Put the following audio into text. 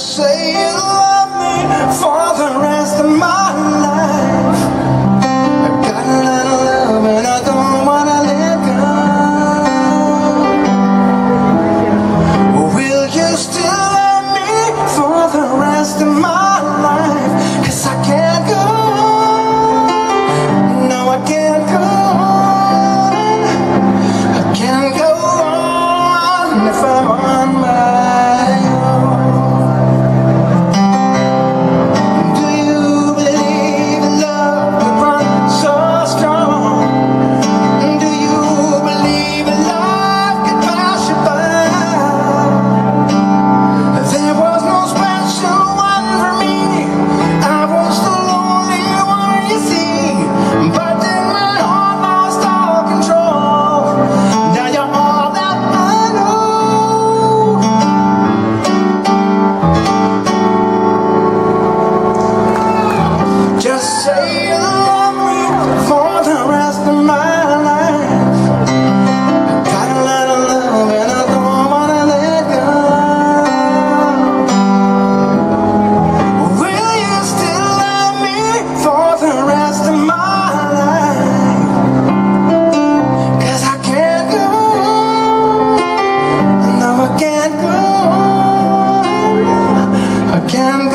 Just say you love me for the rest of my life. I got a little love and I don't wanna let go. Will you still love me for the rest of my life? 'Cause I can't go on. No, I can't go on. I can't go on if I'm on my own. Just say you love me for the rest of my life. I got a lot of love and I don't wanna let go. Will you still love me for the rest of my life? 'Cause I can't go on. No, I can't go on. I can't go on.